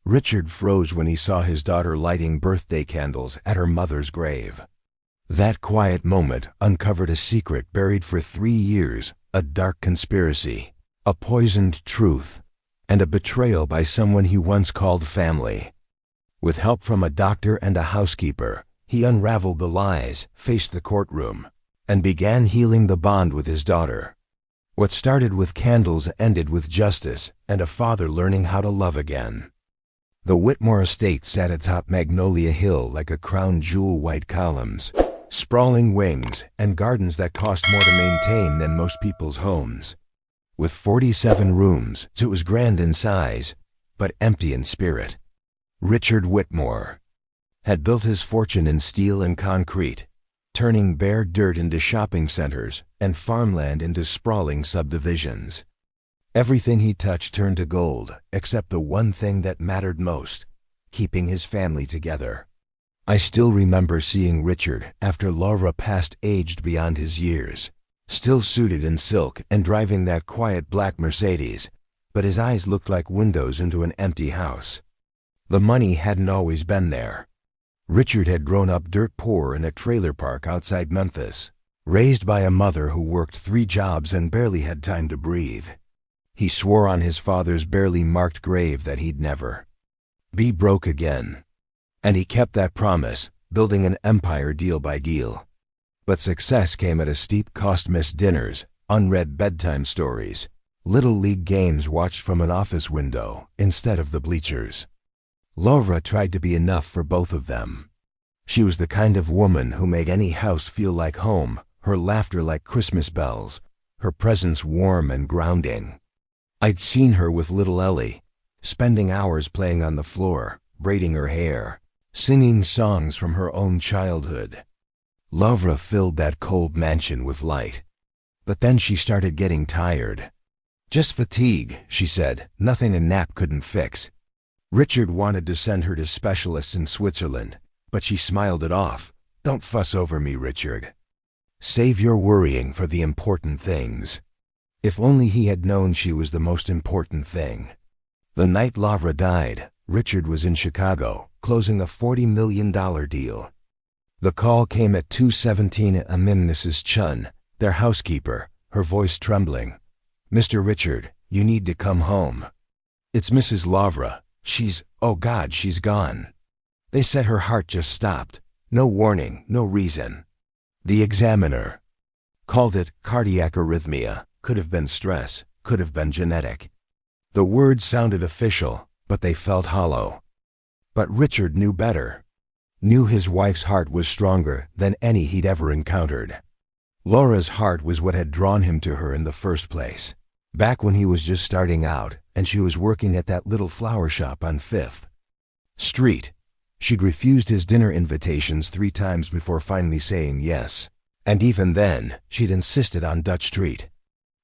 Richard froze when he saw his daughter lighting birthday candles at her mother's grave. That quiet moment uncovered a secret buried for 3 years, a dark conspiracy, a poisoned truth, and a betrayal by someone he once called family. With help from a doctor and a housekeeper, he unraveled the lies, faced the courtroom, and began healing the bond with his daughter. What started with candles ended with justice and a father learning how to love again. The Whitmore estate sat atop Magnolia Hill like a crown jewel, white columns, sprawling wings, and gardens that cost more to maintain than most people's homes. With 47 rooms, it was grand in size, but empty in spirit. Richard Whitmore had built his fortune in steel and concrete, turning bare dirt into shopping centers and farmland into sprawling subdivisions. Everything he touched turned to gold, except the one thing that mattered most: keeping his family together. I still remember seeing Richard after Laura passed, aged beyond his years, still suited in silk and driving that quiet black Mercedes, but his eyes looked like windows into an empty house. The money hadn't always been there. Richard had grown up dirt poor in a trailer park outside Memphis, raised by a mother who worked 3 jobs and barely had time to breathe. He swore on his father's barely marked grave that he'd never be broke again. And he kept that promise, building an empire deal by deal. But success came at a steep cost: missed dinners, unread bedtime stories, little league games watched from an office window instead of the bleachers. Laura tried to be enough for both of them. She was the kind of woman who made any house feel like home, her laughter like Christmas bells, her presence warm and grounding. I'd seen her with little Ellie, spending hours playing on the floor, braiding her hair, singing songs from her own childhood. Laura filled that cold mansion with light. But then she started getting tired. "Just fatigue," she said, "nothing a nap couldn't fix." Richard wanted to send her to specialists in Switzerland, but she smiled it off. "Don't fuss over me, Richard. Save your worrying for the important things." If only he had known she was the most important thing. The night Laura died, Richard was in Chicago, closing a $40 million deal. The call came at 2:17 a.m. Mrs. Chun, their housekeeper, her voice trembling. "Mr. Richard, you need to come home." "It's Mrs. Laura. Oh God, she's gone." They said her heart just stopped. No warning, no reason. The Examiner called it cardiac arrhythmia. Could have been stress, could have been genetic. The words sounded official, but they felt hollow. But Richard knew better. Knew his wife's heart was stronger than any he'd ever encountered. Laura's heart was what had drawn him to her in the first place, back when he was just starting out and she was working at that little flower shop on 5th Street. She'd refused his dinner invitations 3 times before finally saying yes. And even then, she'd insisted on Dutch Street.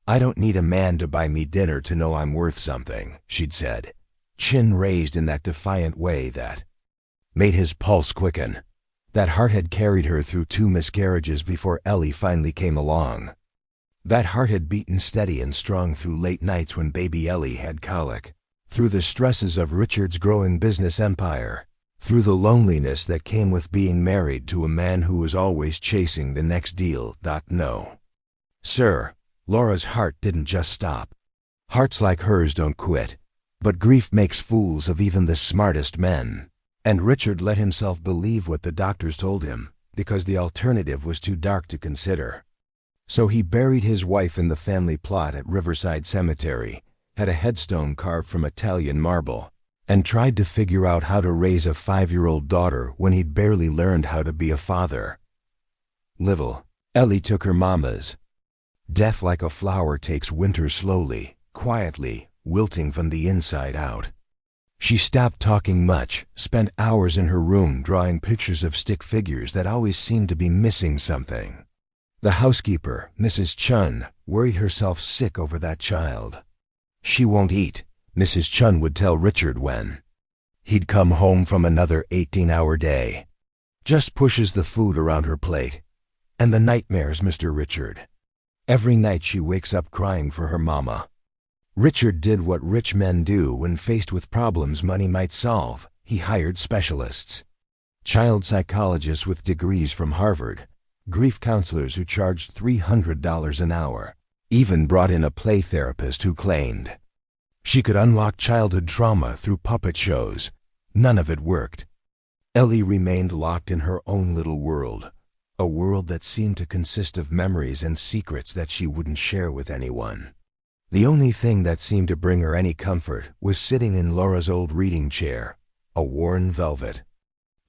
"I don't need a man to buy me dinner to know I'm worth something," she'd said, chin raised in that defiant way that made his pulse quicken. That heart had carried her through 2 miscarriages before Ellie finally came along. That heart had beaten steady and strong through late nights when baby Ellie had colic, through the stresses of Richard's growing business empire, through the loneliness that came with being married to a man who was always chasing the next deal. No. Sir, Laura's heart didn't just stop. Hearts like hers don't quit. But grief makes fools of even the smartest men. And Richard let himself believe what the doctors told him, because the alternative was too dark to consider. So he buried his wife in the family plot at Riverside Cemetery, had a headstone carved from Italian marble, and tried to figure out how to raise a 5-year-old daughter when he'd barely learned how to be a father. Little Ellie took her mama's. Death like a flower takes winter slowly, quietly, wilting from the inside out. She stopped talking much, spent hours in her room drawing pictures of stick figures that always seemed to be missing something. The housekeeper, Mrs. Chun, worried herself sick over that child. "She won't eat," Mrs. Chun would tell Richard when he'd come home from another 18-hour day. "Just pushes the food around her plate. And the nightmares, Mr. Richard. Every night she wakes up crying for her mama." Richard did what rich men do when faced with problems money might solve. He hired specialists. Child psychologists with degrees from Harvard, grief counselors who charged $300 an hour, even brought in a play therapist who claimed she could unlock childhood trauma through puppet shows. None of it worked. Ellie remained locked in her own little world, a world that seemed to consist of memories and secrets that she wouldn't share with anyone. The only thing that seemed to bring her any comfort was sitting in Laura's old reading chair, a worn velvet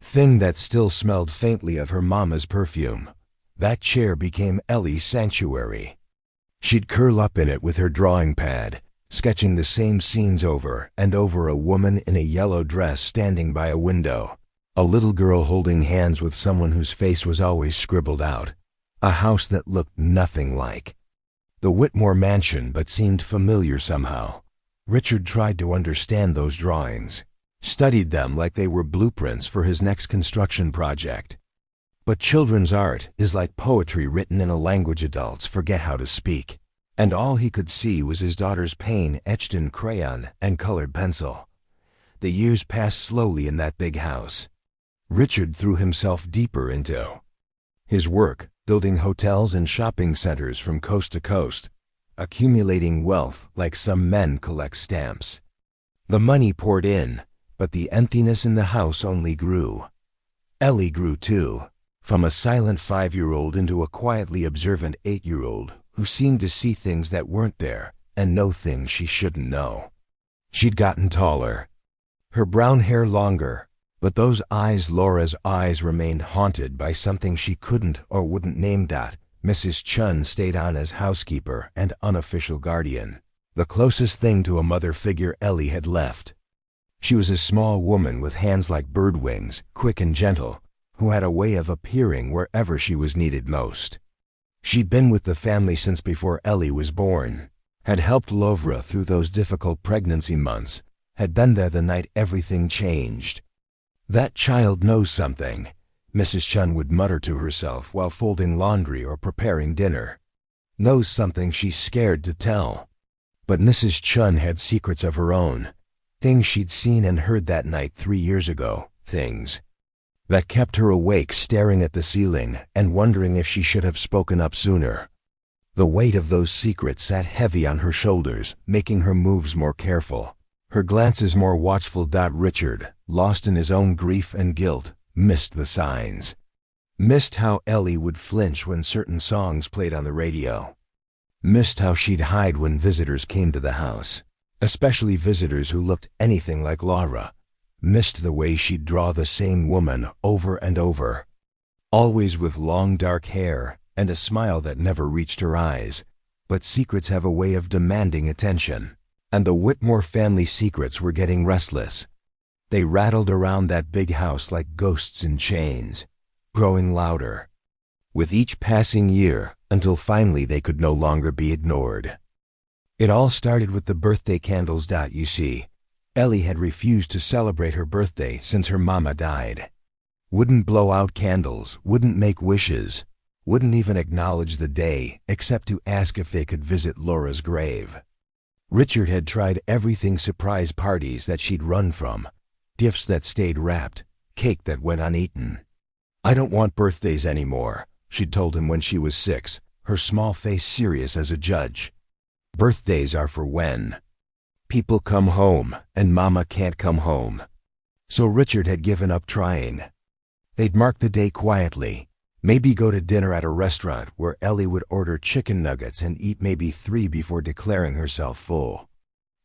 thing that still smelled faintly of her mama's perfume. That chair became Ellie's sanctuary. She'd curl up in it with her drawing pad, sketching the same scenes over and over: a woman in a yellow dress standing by a window, a little girl holding hands with someone whose face was always scribbled out, a house that looked nothing like the Whitmore mansion but seemed familiar somehow. Richard tried to understand those drawings, studied them like they were blueprints for his next construction project. But children's art is like poetry written in a language adults forget how to speak, and all he could see was his daughter's pain etched in crayon and colored pencil. The years passed slowly in that big house. Richard threw himself deeper into his work, building hotels and shopping centers from coast to coast, accumulating wealth like some men collect stamps. The money poured in, but the emptiness in the house only grew. Ellie grew too, from a silent 5-year-old into a quietly observant 8-year-old who seemed to see things that weren't there and know things she shouldn't know. She'd gotten taller, her brown hair longer, but those eyes, Laura's eyes, remained haunted by something she couldn't or wouldn't name. That Mrs. Chun stayed on as housekeeper and unofficial guardian, the closest thing to a mother figure Ellie had left. She was a small woman with hands like bird wings, quick and gentle, who had a way of appearing wherever she was needed most. She'd been with the family since before Ellie was born, had helped Lovra through those difficult pregnancy months, had been there the night everything changed. "That child knows something," Mrs. Chun would mutter to herself while folding laundry or preparing dinner. "Knows something she's scared to tell." But Mrs. Chun had secrets of her own, things she'd seen and heard that night 3 years ago, things that kept her awake, staring at the ceiling and wondering if she should have spoken up sooner. The weight of those secrets sat heavy on her shoulders, making her moves more careful, her glances more watchful. Richard, lost in his own grief and guilt, missed the signs. Missed how Ellie would flinch when certain songs played on the radio. Missed how she'd hide when visitors came to the house, especially visitors who looked anything like Laura. Missed the way she'd draw the same woman over and over, always with long dark hair and a smile that never reached her eyes. But secrets have a way of demanding attention, and the Whitmore family secrets were getting restless. They rattled around that big house like ghosts in chains, growing louder with each passing year until finally they could no longer be ignored. It all started with the birthday candles. You see, Ellie had refused to celebrate her birthday since her mama died. Wouldn't blow out candles, wouldn't make wishes, wouldn't even acknowledge the day except to ask if they could visit Laura's grave. Richard had tried everything: surprise parties that she'd run from, gifts that stayed wrapped, cake that went uneaten. "I don't want birthdays anymore," she'd told him when she was 6, her small face serious as a judge. "Birthdays are for when people come home and Mama can't come home." So Richard had given up trying. They'd mark the day quietly, maybe go to dinner at a restaurant where Ellie would order chicken nuggets and eat maybe 3 before declaring herself full.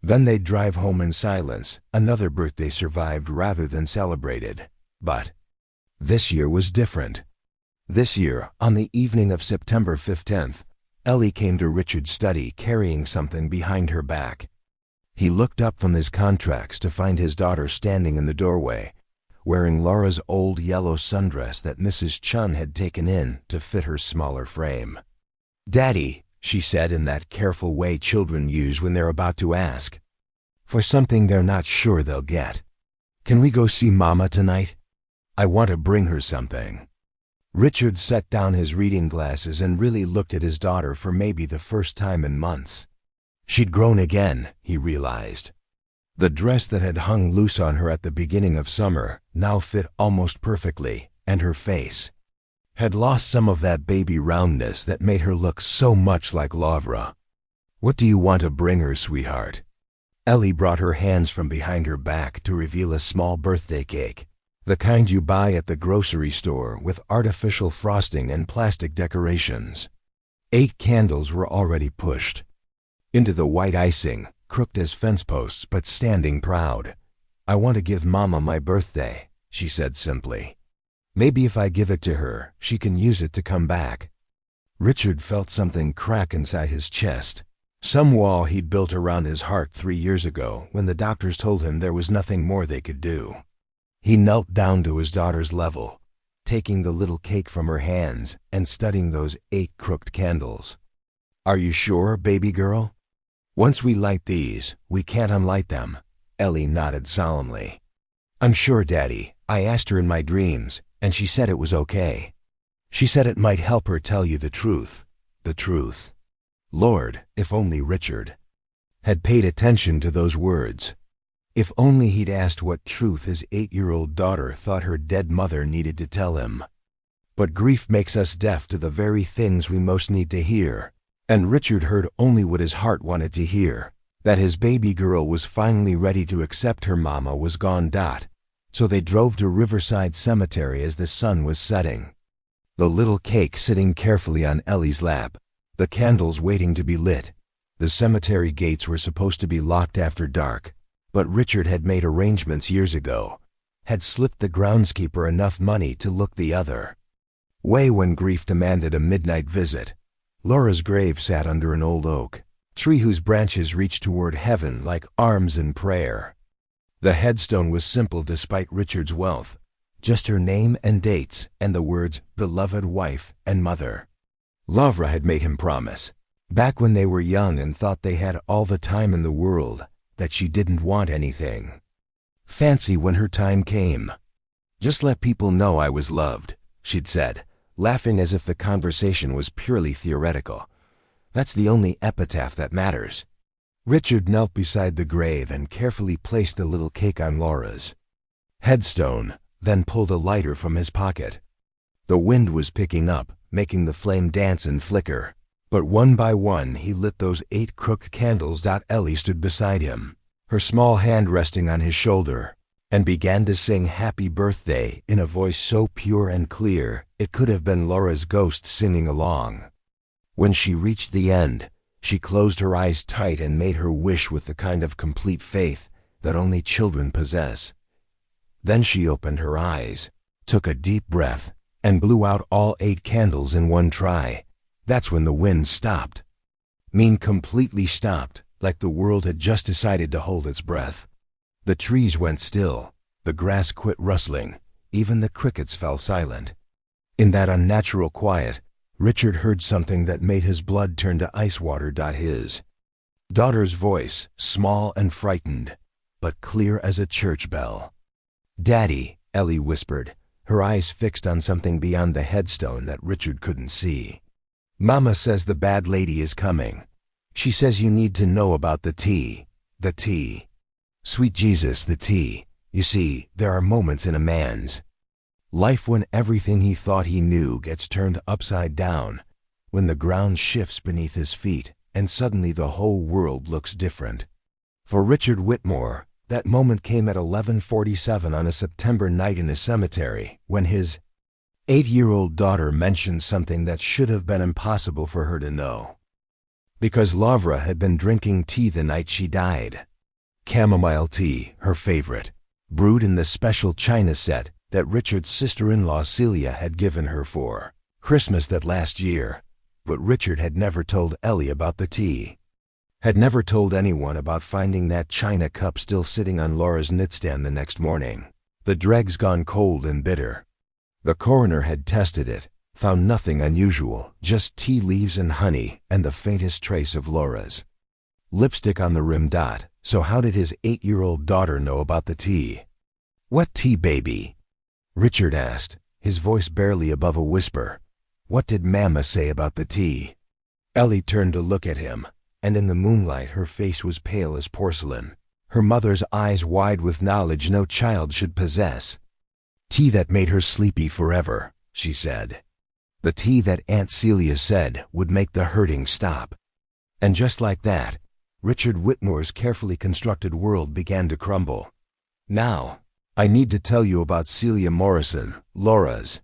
Then they'd drive home in silence. Another birthday survived rather than celebrated. But this year was different. This year, on the evening of September 15th, Ellie came to Richard's study carrying something behind her back. He looked up from his contracts to find his daughter standing in the doorway, wearing Laura's old yellow sundress that Mrs. Chun had taken in to fit her smaller frame. "Daddy," she said in that careful way children use when they're about to ask for something they're not sure they'll get, "can we go see Mama tonight? I want to bring her something." Richard set down his reading glasses and really looked at his daughter for maybe the first time in months. She'd grown again, he realized. The dress that had hung loose on her at the beginning of summer now fit almost perfectly, and her face had lost some of that baby roundness that made her look so much like Lavra. "What do you want to bring her, sweetheart?" Ellie brought her hands from behind her back to reveal a small birthday cake, the kind you buy at the grocery store with artificial frosting and plastic decorations. 8 candles were already pushed into the white icing, crooked as fence posts but standing proud. "I want to give Mama my birthday," she said simply. "Maybe if I give it to her, she can use it to come back." Richard felt something crack inside his chest. Some wall he'd built around his heart 3 years ago when the doctors told him there was nothing more they could do. He knelt down to his daughter's level, taking the little cake from her hands and studying those 8 crooked candles. "Are you sure, baby girl? Once we light these, we can't unlight them." Ellie nodded solemnly. "I'm sure, Daddy. I asked her in my dreams, and she said it was okay. She said it might help her tell you the truth. The truth." Lord, if only Richard had paid attention to those words. If only he'd asked what truth his 8-year-old daughter thought her dead mother needed to tell him. But grief makes us deaf to the very things we most need to hear, and Richard heard only what his heart wanted to hear, that his baby girl was finally ready to accept her mama was gone. So they drove to Riverside Cemetery as the sun was setting. The little cake sitting carefully on Ellie's lap, the candles waiting to be lit. The cemetery gates were supposed to be locked after dark, but Richard had made arrangements years ago, had slipped the groundskeeper enough money to look the other way when grief demanded a midnight visit. Laura's grave sat under an old oak tree whose branches reached toward heaven like arms in prayer. The headstone was simple despite Richard's wealth, just her name and dates and the words beloved wife and mother. Lavra had made him promise, back when they were young and thought they had all the time in the world, that she didn't want anything fancy when her time came. "Just let people know I was loved," she'd said, laughing as if the conversation was purely theoretical. "That's the only epitaph that matters." Richard knelt beside the grave and carefully placed the little cake on Laura's headstone, then pulled a lighter from his pocket. The wind was picking up, making the flame dance and flicker, but one by one he lit those 8 crooked candles. Ellie stood beside him, her small hand resting on his shoulder, and began to sing Happy Birthday in a voice so pure and clear it could have been Laura's ghost singing along. When she reached the end, she closed her eyes tight and made her wish with the kind of complete faith that only children possess. Then she opened her eyes, took a deep breath, and blew out all 8 candles in one try. That's when the wind stopped. Completely stopped, like the world had just decided to hold its breath. The trees went still, the grass quit rustling, even the crickets fell silent. In that unnatural quiet, Richard heard something that made his blood turn to ice water. His daughter's voice, small and frightened, but clear as a church bell. "Daddy," Ellie whispered, her eyes fixed on something beyond the headstone that Richard couldn't see. "Mama says the bad lady is coming. She says you need to know about the tea. The tea. Sweet Jesus, the tea. You see, there are moments in a man's life when everything he thought he knew gets turned upside down, when the ground shifts beneath his feet and suddenly the whole world looks different. For Richard Whitmore, that moment came at 11:47 on a September night in a cemetery when his 8-year-old daughter mentioned something that should have been impossible for her to know. Because Lavra had been drinking tea the night she died. Chamomile tea, her favorite, brewed in the special china set that Richard's sister-in-law Celia had given her for Christmas that last year. But Richard had never told Ellie about the tea. Had never told anyone about finding that china cup still sitting on Laura's nightstand the next morning, the dregs gone cold and bitter. The coroner had tested it, found nothing unusual, just tea leaves and honey and the faintest trace of Laura's lipstick on the rim. So how did his 8-year-old daughter know about the tea? "What tea, baby?" Richard asked, his voice barely above a whisper. "What did Mama say about the tea?" Ellie turned to look at him, and in the moonlight her face was pale as porcelain, her mother's eyes wide with knowledge no child should possess. Tea that made her sleepy forever, she said. The tea that Aunt Celia said would make the hurting stop. And just like that, Richard Whitmore's carefully constructed world began to crumble. Now, I need to tell you about Celia Morrison, Laura's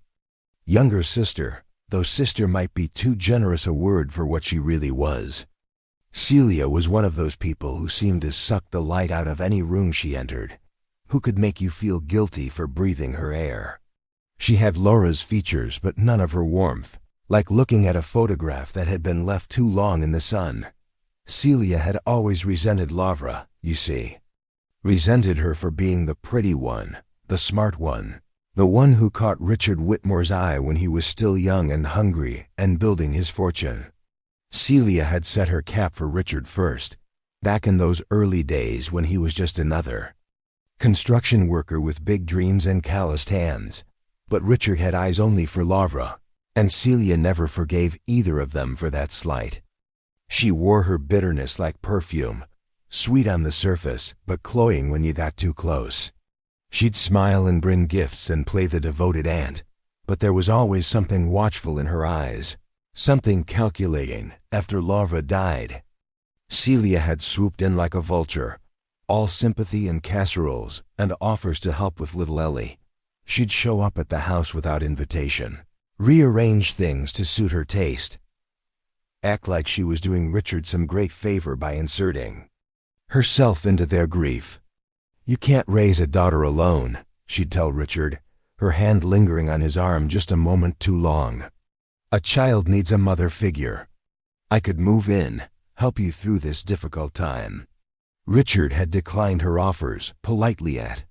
younger sister, though sister might be too generous a word for what she really was. Celia was one of those people who seemed to suck the light out of any room she entered, who could make you feel guilty for breathing her air. She had Laura's features but none of her warmth, like looking at a photograph that had been left too long in the sun. Celia had always resented Laura, you see. Resented her for being the pretty one, the smart one, the one who caught Richard Whitmore's eye when he was still young and hungry and building his fortune. Celia had set her cap for Richard first, back in those early days when he was just another construction worker with big dreams and calloused hands. But Richard had eyes only for Laura, and Celia never forgave either of them for that slight. She wore her bitterness like perfume, sweet on the surface, but cloying when you got too close. She'd smile and bring gifts and play the devoted aunt, but there was always something watchful in her eyes, something calculating after Laura died. Celia had swooped in like a vulture, all sympathy and casseroles and offers to help with little Ellie. She'd show up at the house without invitation, rearrange things to suit her taste, act like she was doing Richard some great favor by inserting herself into their grief. You can't raise a daughter alone, she'd tell Richard, her hand lingering on his arm just a moment too long. A child needs a mother figure. I could move in, help you through this difficult time. Richard had declined her offers, politely at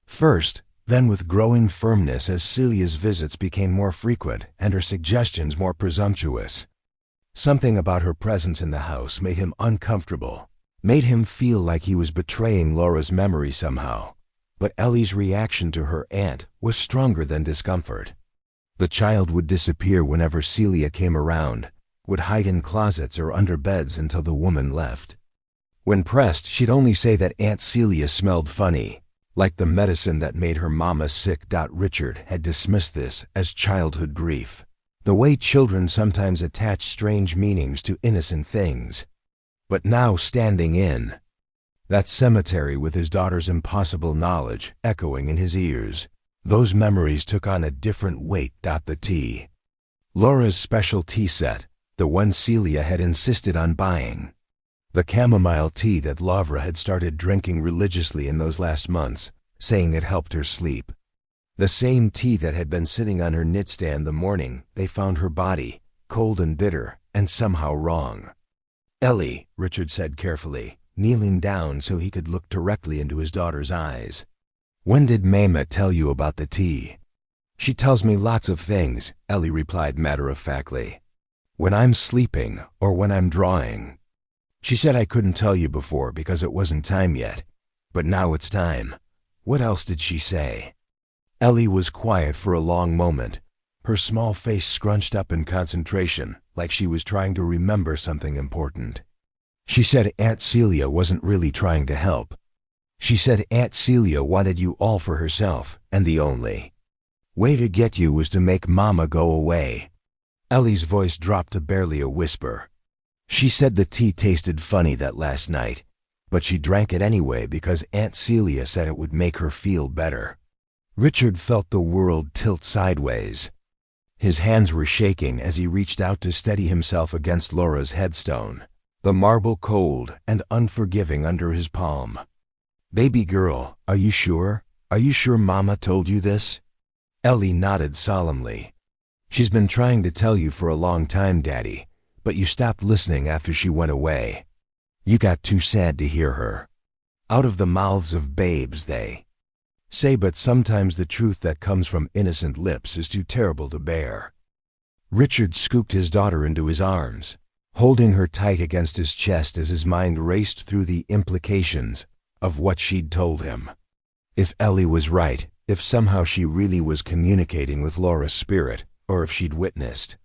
first, then with growing firmness as Celia's visits became more frequent and her suggestions more presumptuous. Something about her presence in the house made him uncomfortable, made him feel like he was betraying Laura's memory somehow. But Ellie's reaction to her aunt was stronger than discomfort. The child would disappear whenever Celia came around, would hide in closets or under beds until the woman left. When pressed, she'd only say that Aunt Celia smelled funny, like the medicine that made her mama sick. Richard had dismissed this as childhood grief, the way children sometimes attach strange meanings to innocent things. But now, standing in that cemetery with his daughter's impossible knowledge echoing in his ears, those memories took on a different weight. The tea. Laura's special tea set, the one Celia had insisted on buying. The chamomile tea that Laura had started drinking religiously in those last months, saying it helped her sleep. The same tea that had been sitting on her nightstand the morning they found her body, cold and bitter, and somehow wrong. Ellie, Richard said carefully, kneeling down so he could look directly into his daughter's eyes. When did Mama tell you about the tea? She tells me lots of things, Ellie replied matter-of-factly. When I'm sleeping or when I'm drawing. She said I couldn't tell you before because it wasn't time yet, but now it's time. What else did she say? Ellie was quiet for a long moment, her small face scrunched up in concentration, like she was trying to remember something important. She said Aunt Celia wasn't really trying to help. She said Aunt Celia wanted you all for herself, and the only way to get you was to make Mama go away. Ellie's voice dropped to barely a whisper. She said the tea tasted funny that last night, but she drank it anyway because Aunt Celia said it would make her feel better. Richard felt the world tilt sideways. His hands were shaking as he reached out to steady himself against Laura's headstone, the marble cold and unforgiving under his palm. Baby girl, are you sure? Are you sure Mama told you this? Ellie nodded solemnly. She's been trying to tell you for a long time, Daddy, but you stopped listening after she went away. You got too sad to hear her. Out of the mouths of babes they say, but sometimes the truth that comes from innocent lips is too terrible to bear. Richard scooped his daughter into his arms, holding her tight against his chest as his mind raced through the implications of what she'd told him. If Ellie was right, if somehow she really was communicating with Laura's spirit, or if she'd witnessed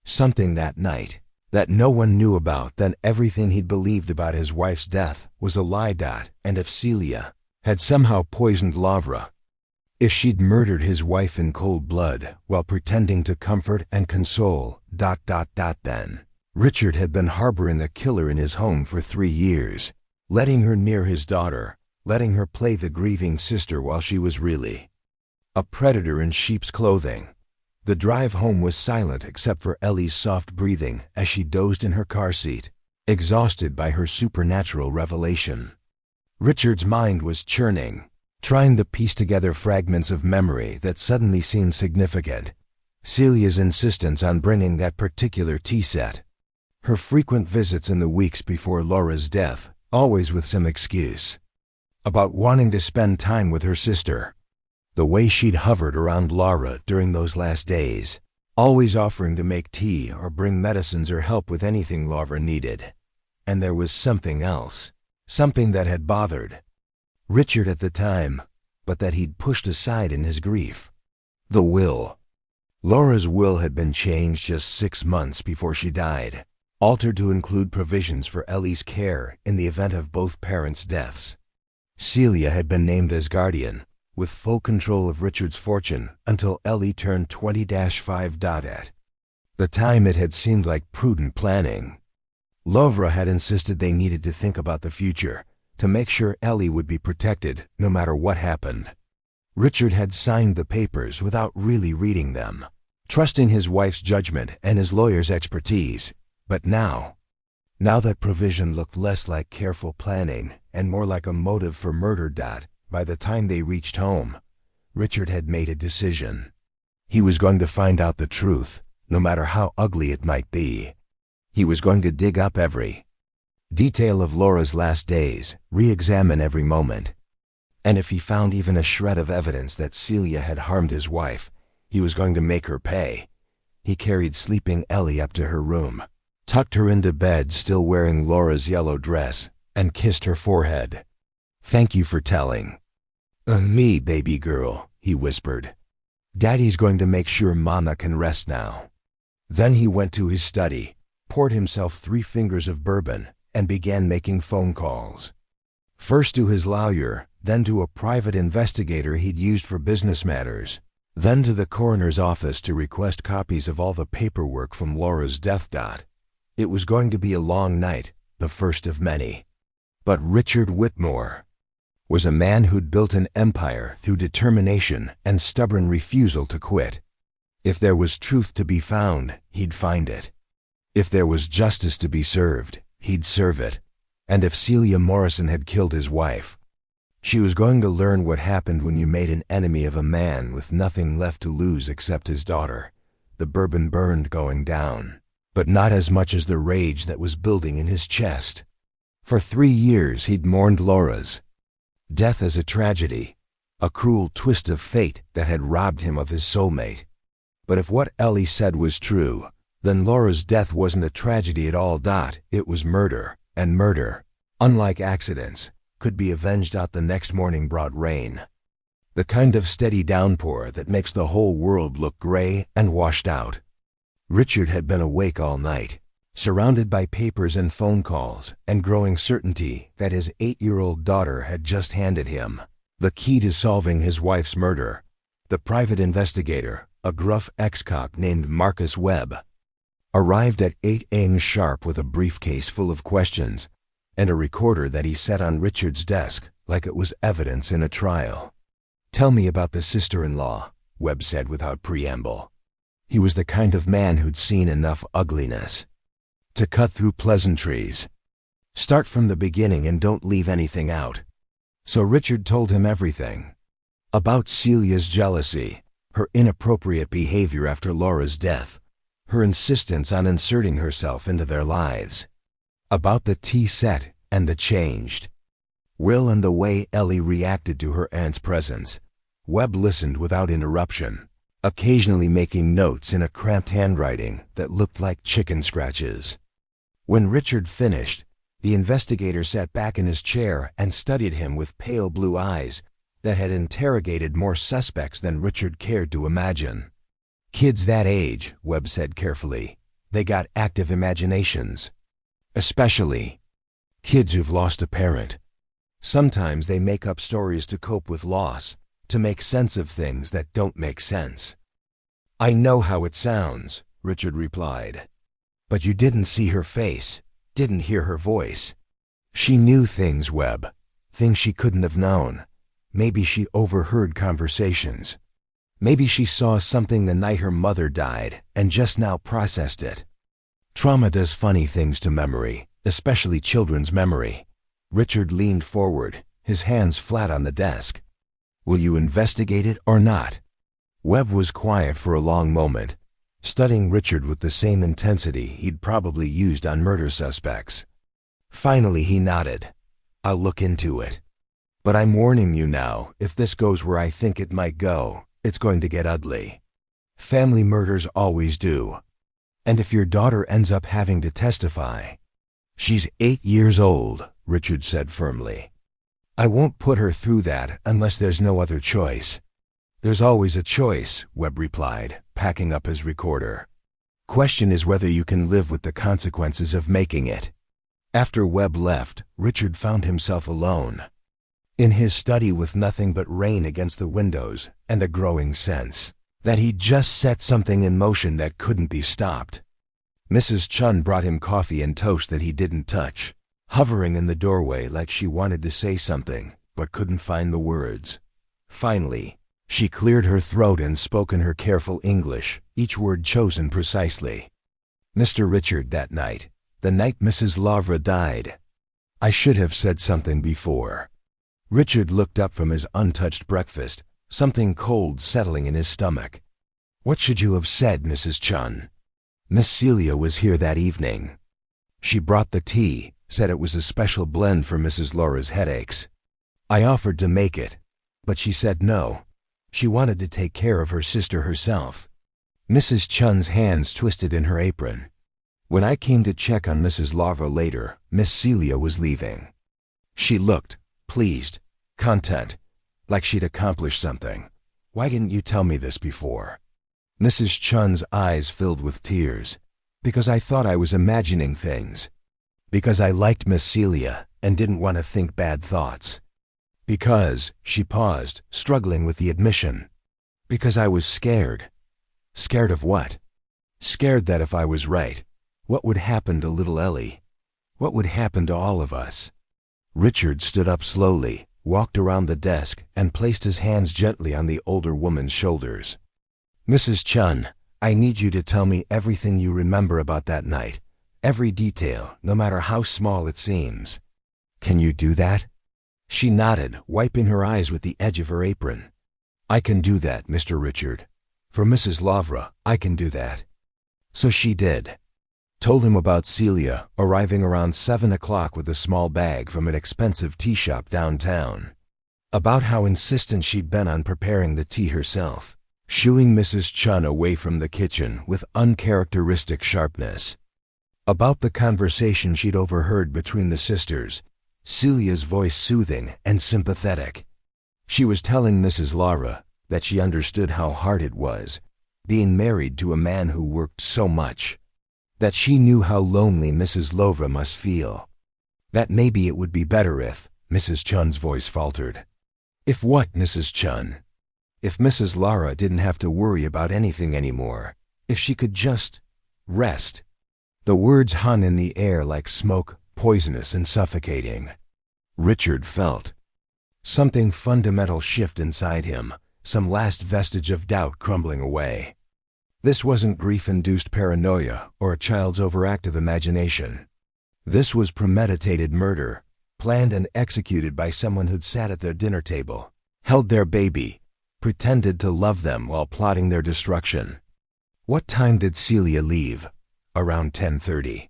something that night, that no one knew about, then everything he'd believed about his wife's death was a lie. And if Celia had somehow poisoned Lavra, if she'd murdered his wife in cold blood while pretending to comfort and console, then Richard had been harboring the killer in his home for 3 years, letting her near his daughter, letting her play the grieving sister while she was really a predator in sheep's clothing. The drive home was silent except for Ellie's soft breathing as she dozed in her car seat, exhausted by her supernatural revelation. Richard's mind was churning, trying to piece together fragments of memory that suddenly seemed significant. Celia's insistence on bringing that particular tea set, her frequent visits in the weeks before Laura's death, always with some excuse about wanting to spend time with her sister. The way she'd hovered around Laura during those last days, always offering to make tea or bring medicines or help with anything Laura needed. And there was something else, something that had bothered Richard at the time, but that he'd pushed aside in his grief. The will. Laura's will had been changed just 6 months before she died, altered to include provisions for Ellie's care in the event of both parents' deaths. Celia had been named as guardian, with full control of Richard's fortune until Ellie turned 20-5. At the time it had seemed like prudent planning. Lavra had insisted they needed to think about the future, to make sure Ellie would be protected no matter what happened. Richard had signed the papers without really reading them, trusting his wife's judgment and his lawyer's expertise. But now that provision looked less like careful planning and more like a motive for murder. By the time they reached home, Richard had made a decision. He was going to find out the truth, no matter how ugly it might be. He was going to dig up every detail of Laura's last days, re-examine every moment. And if he found even a shred of evidence that Celia had harmed his wife, he was going to make her pay. He carried sleeping Ellie up to her room, tucked her into bed still wearing Laura's yellow dress, and kissed her forehead. "Thank you for telling me, baby girl," he whispered. "Daddy's going to make sure Mama can rest now." Then he went to his study, poured himself 3 fingers of bourbon, and began making phone calls. First to his lawyer, then to a private investigator he'd used for business matters, then to the coroner's office to request copies of all the paperwork from Laura's death. It was going to be a long night, the first of many. But Richard Whitmore was a man who'd built an empire through determination and stubborn refusal to quit. If there was truth to be found, he'd find it. If there was justice to be served, he'd serve it. And if Celia Morrison had killed his wife, she was going to learn what happened when you made an enemy of a man with nothing left to lose except his daughter. The bourbon burned going down, but not as much as the rage that was building in his chest. For 3 years he'd mourned Laura's death as a tragedy, a cruel twist of fate that had robbed him of his soulmate. But if what Ellie said was true, then Laura's death wasn't a tragedy at all. It was murder, and murder, unlike accidents, could be avenged. The next morning brought rain. The kind of steady downpour that makes the whole world look gray and washed out. Richard had been awake all night, surrounded by papers and phone calls, and growing certainty that his 8-year-old daughter had just handed him the key to solving his wife's murder. The private investigator, a gruff ex-cop named Marcus Webb, arrived at 8 a.m. sharp with a briefcase full of questions and a recorder that he set on Richard's desk like it was evidence in a trial. "Tell me about the sister-in-law," Webb said without preamble. He was the kind of man who'd seen enough ugliness to cut through pleasantries. Start from the beginning and don't leave anything out. So Richard told him everything. About Celia's jealousy, her inappropriate behavior after Laura's death, her insistence on inserting herself into their lives. About the tea set and the changed will and the way Ellie reacted to her aunt's presence. Webb listened without interruption, occasionally making notes in a cramped handwriting that looked like chicken scratches. When Richard finished, the investigator sat back in his chair and studied him with pale blue eyes that had interrogated more suspects than Richard cared to imagine. "Kids that age," Webb said carefully, they got active imaginations. Especially kids who've lost a parent. Sometimes they make up stories to cope with loss, to make sense of things that don't make sense. I know how it sounds, Richard replied. But you didn't see her face, didn't hear her voice. She knew things, Webb, things she couldn't have known. Maybe she overheard conversations. Maybe she saw something the night her mother died and just now processed it. Trauma does funny things to memory, especially children's memory. Richard leaned forward, his hands flat on the desk. Will you investigate it or not? Webb was quiet for a long moment, studying Richard with the same intensity he'd probably used on murder suspects. Finally he nodded. I'll look into it. But I'm warning you now, if this goes where I think it might go, it's going to get ugly. Family murders always do. And if your daughter ends up having to testify... She's 8 years old, Richard said firmly. I won't put her through that unless there's no other choice. There's always a choice, Webb replied, packing up his recorder. Question is whether you can live with the consequences of making it. After Webb left, Richard found himself alone. In his study with nothing but rain against the windows and a growing sense that he'd just set something in motion that couldn't be stopped. Mrs. Chun brought him coffee and toast that he didn't touch, hovering in the doorway like she wanted to say something but couldn't find the words. Finally, she cleared her throat and spoke in her careful English, each word chosen precisely. Mr. Richard, that night, the night Mrs. Lavra died. I should have said something before. Richard looked up from his untouched breakfast, something cold settling in his stomach. What should you have said, Mrs. Chun? Miss Celia was here that evening. She brought the tea, said it was a special blend for Mrs. Laura's headaches. I offered to make it, but she said no. She wanted to take care of her sister herself. Mrs. Chun's hands twisted in her apron. When I came to check on Mrs. Lavra later, Miss Celia was leaving. She looked pleased, content, like she'd accomplished something. Why didn't you tell me this before? Mrs. Chun's eyes filled with tears. Because I thought I was imagining things. Because I liked Miss Celia and didn't want to think bad thoughts. Because, she paused, struggling with the admission. Because I was scared. Scared of what? Scared that if I was right, what would happen to little Ellie? What would happen to all of us? Richard stood up slowly, walked around the desk, and placed his hands gently on the older woman's shoulders. Mrs. Chun, I need you to tell me everything you remember about that night. Every detail, no matter how small it seems. Can you do that? She nodded, wiping her eyes with the edge of her apron. I can do that, Mr. Richard. For Mrs. Lavra, I can do that. So she did. Told him about Celia arriving around 7 o'clock with a small bag from an expensive tea shop downtown. About how insistent she'd been on preparing the tea herself, shooing Mrs. Chun away from the kitchen with uncharacteristic sharpness. About the conversation she'd overheard between the sisters, Celia's voice soothing and sympathetic. She was telling Mrs. Lavra that she understood how hard it was, being married to a man who worked so much. That she knew how lonely Mrs. Lavra must feel. That maybe it would be better if, Mrs. Chun's voice faltered. If what, Mrs. Chun? If Mrs. Lara didn't have to worry about anything anymore. If she could just rest. The words hung in the air like smoke, poisonous and suffocating. Richard felt something fundamental shift inside him, some last vestige of doubt crumbling away. This wasn't grief-induced paranoia or a child's overactive imagination. This was premeditated murder, planned and executed by someone who'd sat at their dinner table, held their baby, pretended to love them while plotting their destruction. What time did Celia leave? Around 10:30.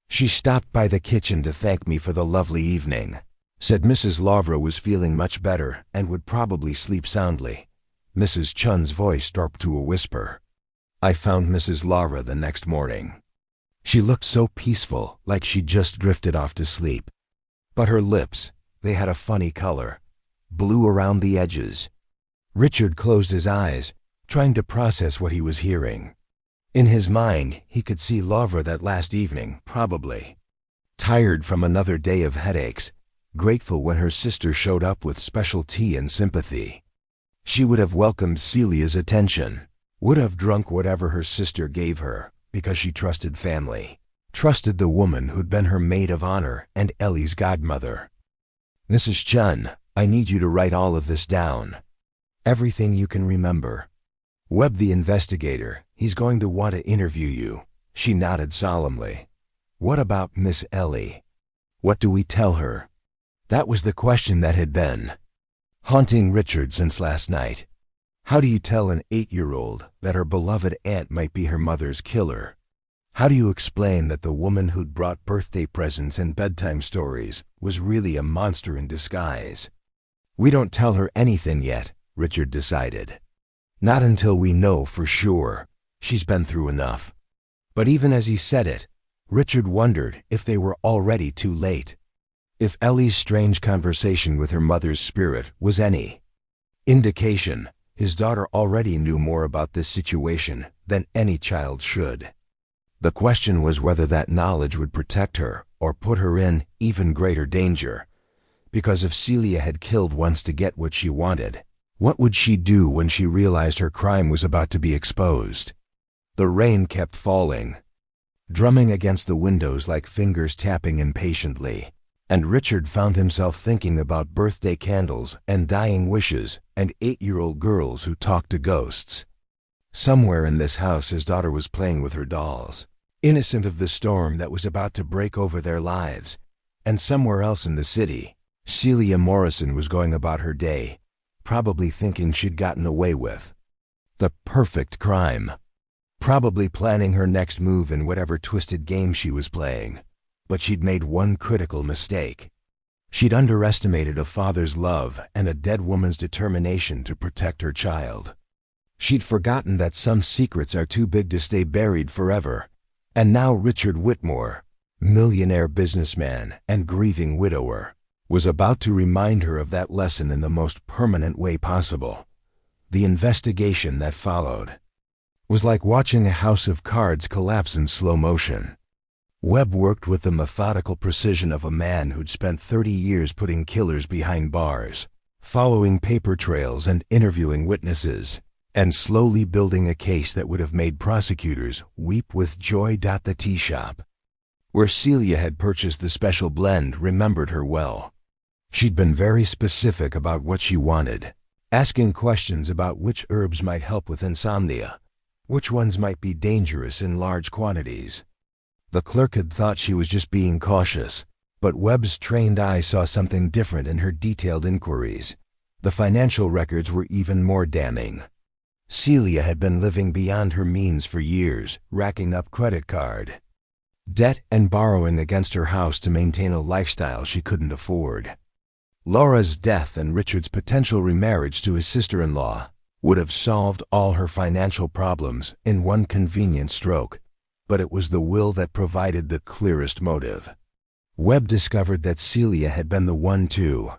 She stopped by the kitchen to thank me for the lovely evening. Said Mrs. Lavra was feeling much better and would probably sleep soundly. Mrs. Chun's voice dropped to a whisper. I found Mrs. Lavra the next morning. She looked so peaceful, like she'd just drifted off to sleep. But her lips, they had a funny color, blue around the edges. Richard closed his eyes, trying to process what he was hearing. In his mind, he could see Lavra that last evening, probably. Tired from another day of headaches, grateful when her sister showed up with special tea and sympathy. She would have welcomed Celia's attention, would have drunk whatever her sister gave her, because she trusted family, trusted the woman who'd been her maid of honor and Ellie's godmother. "Mrs. Chun, I need you to write all of this down. Everything you can remember. Webb the investigator, he's going to want to interview you." She nodded solemnly. "What about Miss Ellie? What do we tell her?" That was the question that had been haunting Richard since last night. How do you tell an 8-year-old that her beloved aunt might be her mother's killer? How do you explain that the woman who'd brought birthday presents and bedtime stories was really a monster in disguise? "We don't tell her anything yet," Richard decided. "Not until we know for sure. She's been through enough." But even as he said it, Richard wondered if they were already too late. If Ellie's strange conversation with her mother's spirit was any indication, his daughter already knew more about this situation than any child should. The question was whether that knowledge would protect her or put her in even greater danger. Because if Celia had killed once to get what she wanted, what would she do when she realized her crime was about to be exposed? The rain kept falling, drumming against the windows like fingers tapping impatiently, and Richard found himself thinking about birthday candles and dying wishes and 8-year-old girls who talked to ghosts. Somewhere in this house his daughter was playing with her dolls, innocent of the storm that was about to break over their lives. And somewhere else in the city, Celia Morrison was going about her day, probably thinking she'd gotten away with the perfect crime, probably planning her next move in whatever twisted game she was playing. But she'd made one critical mistake. She'd underestimated a father's love and a dead woman's determination to protect her child. She'd forgotten that some secrets are too big to stay buried forever. And now Richard Whitmore, millionaire businessman and grieving widower, was about to remind her of that lesson in the most permanent way possible. The investigation that followed was like watching a house of cards collapse in slow motion. Webb worked with the methodical precision of a man who'd spent 30 years putting killers behind bars, following paper trails and interviewing witnesses, and slowly building a case that would have made prosecutors weep with joy. The tea shop where Celia had purchased the special blend remembered her well. She'd been very specific about what she wanted, asking questions about which herbs might help with insomnia, which ones might be dangerous in large quantities. The clerk had thought she was just being cautious, but Webb's trained eye saw something different in her detailed inquiries. The financial records were even more damning. Celia had been living beyond her means for years, racking up credit card debt and borrowing against her house to maintain a lifestyle she couldn't afford. Laura's death and Richard's potential remarriage to his sister-in-law would have solved all her financial problems in one convenient stroke. But it was the will that provided the clearest motive. Webb discovered that Celia had been the one to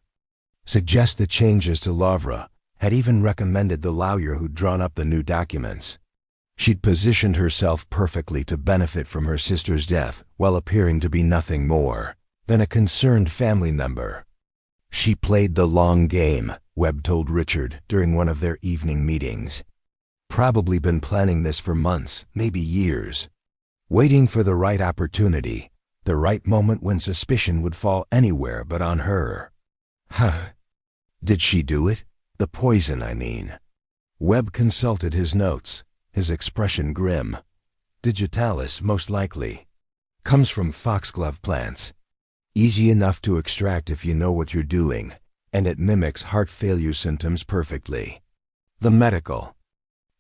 suggest the changes to Lavra, had even recommended the lawyer who'd drawn up the new documents. She'd positioned herself perfectly to benefit from her sister's death while appearing to be nothing more than a concerned family member. She played the long game, Webb told Richard during one of their evening meetings. Probably been planning this for months, maybe years. Waiting for the right opportunity, the right moment when suspicion would fall anywhere but on her. Did she do it? The poison, I mean. Webb consulted his notes, his expression grim. Digitalis, most likely. Comes from foxglove plants. Easy enough to extract if you know what you're doing, and it mimics heart failure symptoms perfectly. The medical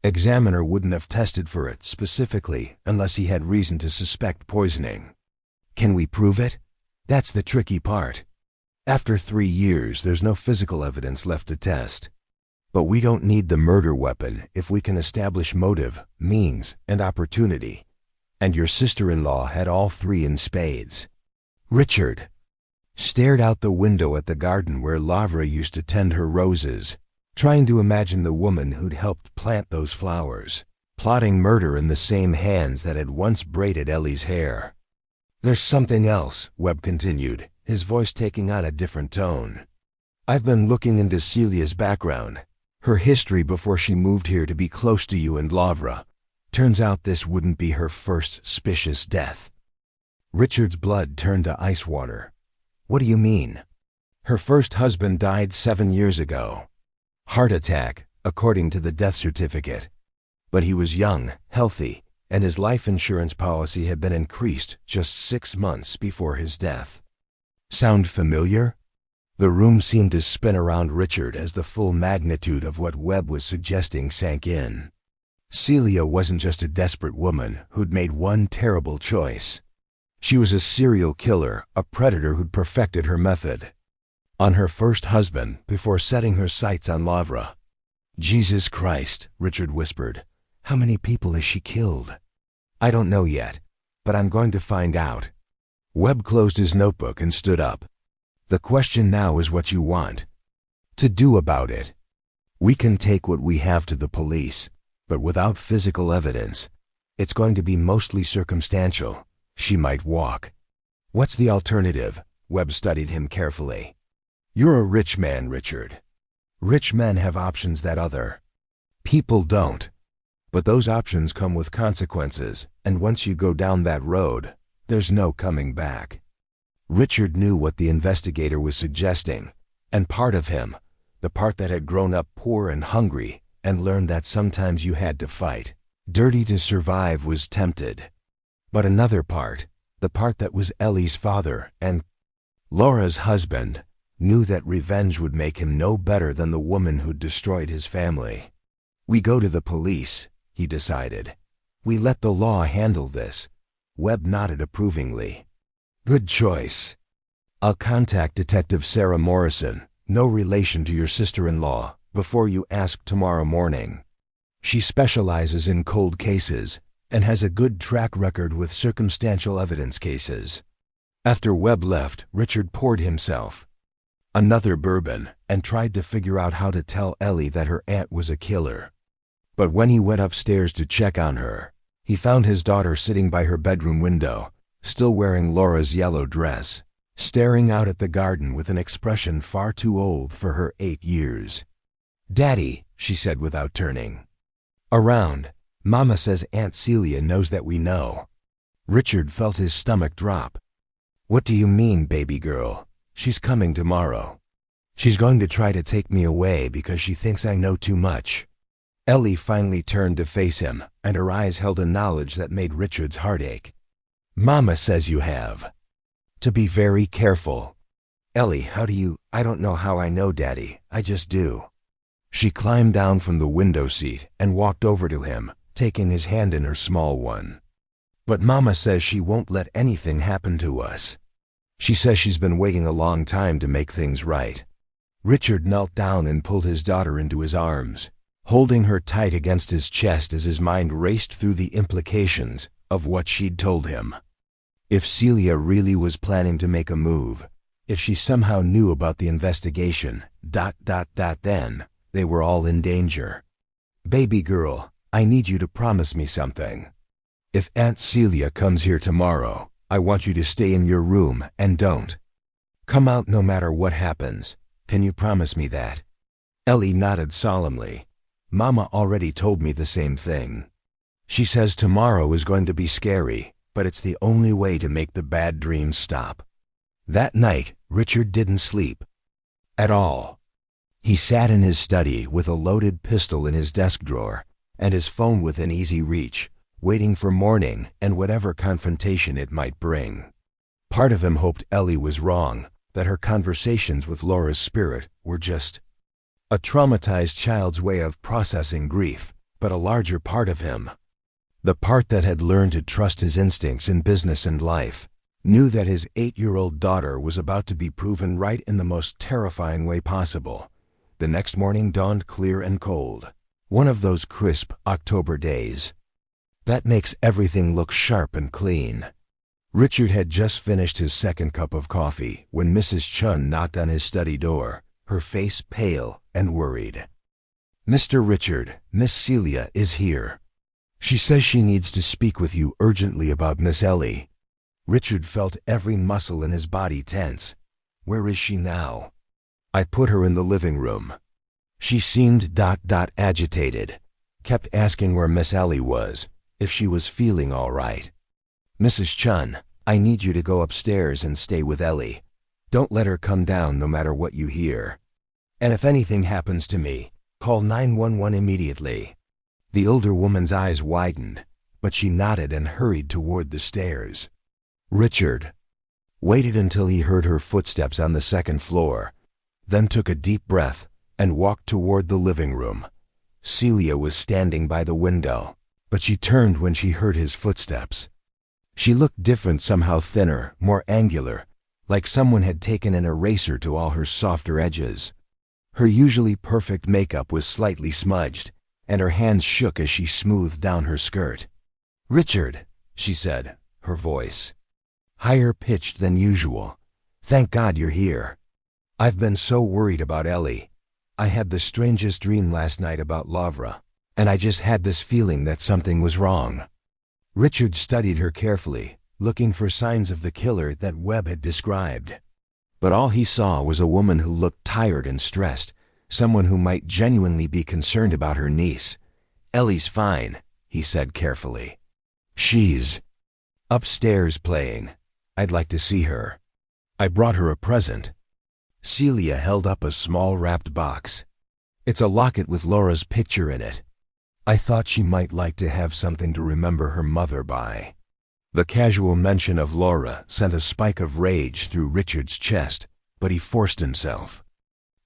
examiner wouldn't have tested for it specifically unless he had reason to suspect poisoning. Can we prove it? That's the tricky part. After 3 years, there's no physical evidence left to test. But we don't need the murder weapon if we can establish motive, means, and opportunity. And your sister-in-law had all 3 in spades. Richard stared out the window at the garden where Lavra used to tend her roses, trying to imagine the woman who'd helped plant those flowers. plotting murder in the same hands that had once braided Ellie's hair. "There's something else," Webb continued, his voice taking on a different tone. "I've been looking into Celia's background, her history before she moved here to be close to you and Lavra. Turns out this wouldn't be her first suspicious death." Richard's blood turned to ice water. "What do you mean?" "Her first husband died 7 years ago. Heart attack, according to the death certificate. But he was young, healthy, and his life insurance policy had been increased just 6 months before his death." Sound familiar? The room seemed to spin around Richard as the full magnitude of what Webb was suggesting sank in. Celia wasn't just a desperate woman who'd made one terrible choice. She was a serial killer, a predator who'd perfected her method on her first husband before setting her sights on Lavra. "Jesus Christ," Richard whispered. "How many people has she killed?" "I don't know yet, but I'm going to find out." Webb closed his notebook and stood up. "The question now is what you want to do about it. We can take what we have to the police, but without physical evidence, it's going to be mostly circumstantial. She might walk." "What's the alternative?" Webb studied him carefully. "You're a rich man, Richard. Rich men have options that other people don't. But those options come with consequences, and once you go down that road, there's no coming back." Richard knew what the investigator was suggesting, and part of him, the part that had grown up poor and hungry and learned that sometimes you had to fight dirty to survive, was tempted. But another part, the part that was Ellie's father and Laura's husband, knew that revenge would make him no better than the woman who'd destroyed his family. "We go to the police," he decided. "We let the law handle this." Webb nodded approvingly. "Good choice. I'll contact Detective Sarah Morrison, no relation to your sister-in-law, before you ask tomorrow morning. She specializes in cold cases and has a good track record with circumstantial evidence cases." After Webb left, Richard poured himself another bourbon and tried to figure out how to tell Ellie that her aunt was a killer. But when he went upstairs to check on her, he found his daughter sitting by her bedroom window, still wearing Laura's yellow dress, staring out at the garden with an expression far too old for her 8 years. "Daddy," she said without turning around, "Mama says Aunt Celia knows that we know." Richard felt his stomach drop. "What do you mean, baby girl? She's coming tomorrow. She's going to try to take me away because she thinks I know too much." Ellie finally turned to face him, and her eyes held a knowledge that made Richard's heart ache. "Mama says you have to be very careful." "Ellie, how do you—" "I don't know how I know, Daddy. I just do." She climbed down from the window seat and walked over to him, taking his hand in her small one. "But Mama says she won't let anything happen to us. She says she's been waiting a long time to make things right." Richard knelt down and pulled his daughter into his arms, holding her tight against his chest as his mind raced through the implications of what she'd told him. If Celia really was planning to make a move, if she somehow knew about the investigation, then they were all in danger. "Baby girl, I need you to promise me something. If Aunt Celia comes here tomorrow, I want you to stay in your room and don't come out no matter what happens. Can you promise me that?" Ellie nodded solemnly. "Mama already told me the same thing. She says tomorrow is going to be scary, but it's the only way to make the bad dreams stop." That night, Richard didn't sleep at all. He sat in his study with a loaded pistol in his desk drawer and his phone within easy reach, waiting for morning and whatever confrontation it might bring. Part of him hoped Ellie was wrong, that her conversations with Laura's spirit were just a traumatized child's way of processing grief, but a larger part of him, the part that had learned to trust his instincts in business and life, knew that his 8-year-old daughter was about to be proven right in the most terrifying way possible. The next morning dawned clear and cold, one of those crisp October days that makes everything look sharp and clean. Richard had just finished his second cup of coffee when Mrs. Chun knocked on his study door, her face pale and worried. "Mr. Richard, Miss Celia is here." She says she needs to speak with you urgently about Miss Ellie. Richard felt every muscle in his body tense. Where is she now? I put her in the living room. She seemed agitated. Kept asking where Miss Ellie was, if she was feeling all right. Mrs. Chun, I need you to go upstairs and stay with Ellie. Don't let her come down no matter what you hear. And if anything happens to me, call 911 immediately. The older woman's eyes widened, but she nodded and hurried toward the stairs. Richard waited until he heard her footsteps on the second floor, then took a deep breath and walked toward the living room. Celia was standing by the window, but she turned when she heard his footsteps. She looked different, somehow thinner, more angular, like someone had taken an eraser to all her softer edges. Her usually perfect makeup was slightly smudged, and her hands shook as she smoothed down her skirt. "Richard," she said, her voice higher pitched than usual. "Thank God you're here. I've been so worried about Ellie. I had the strangest dream last night about Lavra, and I just had this feeling that something was wrong." Richard studied her carefully, looking for signs of the killer that Webb had described. But all he saw was a woman who looked tired and stressed, someone who might genuinely be concerned about her niece. "Ellie's fine," he said carefully. "She's upstairs playing. I'd like to see her. I brought her a present." Celia held up a small wrapped box. "It's a locket with Laura's picture in it. I thought she might like to have something to remember her mother by." The casual mention of Laura sent a spike of rage through Richard's chest, but he forced himself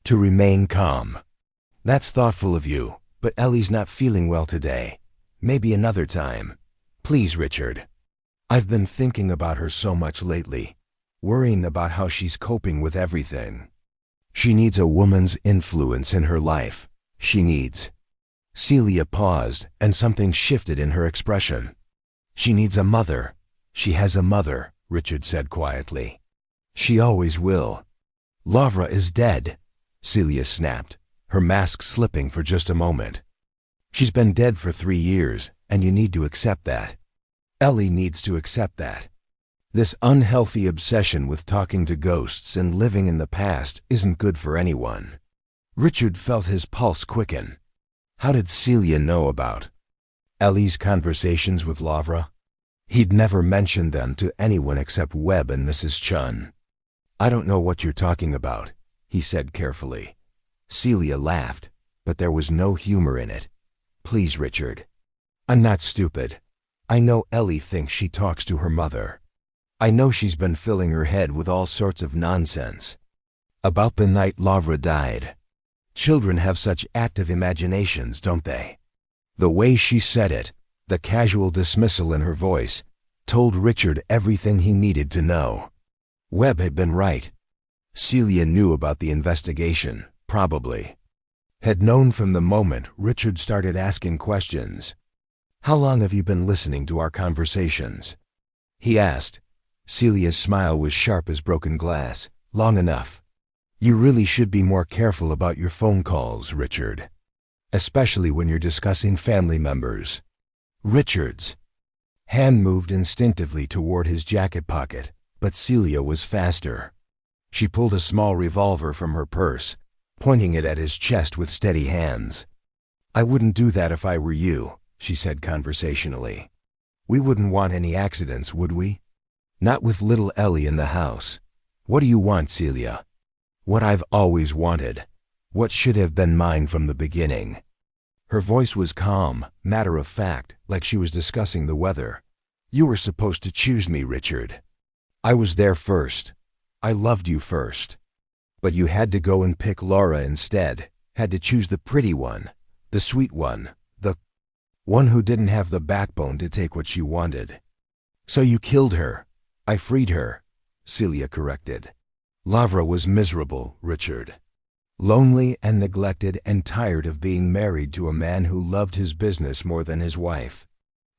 to remain calm. "That's thoughtful of you, but Ellie's not feeling well today. Maybe another time. Please, Richard. I've been thinking about her so much lately, worrying about how she's coping with everything. She needs a woman's influence in her life. She needs—" Celia paused, and something shifted in her expression. "She needs a mother. She has a mother," Richard said quietly. "She always will." "Lavra is dead," Celia snapped, her mask slipping for just a moment. "She's been dead for 3 years, and you need to accept that. Ellie needs to accept that. This unhealthy obsession with talking to ghosts and living in the past isn't good for anyone." Richard felt his pulse quicken. How did Celia know about Ellie's conversations with Lavra? He'd never mentioned them to anyone except Webb and Mrs. Chun. "I don't know what you're talking about," he said carefully. Celia laughed, but there was no humor in it. "Please, Richard. I'm not stupid. I know Ellie thinks she talks to her mother. I know she's been filling her head with all sorts of nonsense about the night Lavra died. Children have such active imaginations, don't they?" The way she said it, the casual dismissal in her voice, told Richard everything he needed to know. Webb had been right. Celia knew about the investigation, probably. Had known from the moment Richard started asking questions. "How long have you been listening to our conversations?" he asked. Celia's smile was sharp as broken glass. "Long enough. You really should be more careful about your phone calls, Richard. Especially when you're discussing family members." Richard's hand moved instinctively toward his jacket pocket, but Celia was faster. She pulled a small revolver from her purse, pointing it at his chest with steady hands. "I wouldn't do that if I were you," she said conversationally. "We wouldn't want any accidents, would we? Not with little Ellie in the house. What do you want, Celia?" "What I've always wanted. What should have been mine from the beginning." Her voice was calm, matter-of-fact, like she was discussing the weather. "You were supposed to choose me, Richard. I was there first. I loved you first. But you had to go and pick Laura instead, had to choose the pretty one, the sweet one, the one who didn't have the backbone to take what she wanted. So you killed her. I freed her," Celia corrected. "Lavra was miserable, Richard. Lonely and neglected and tired of being married to a man who loved his business more than his wife.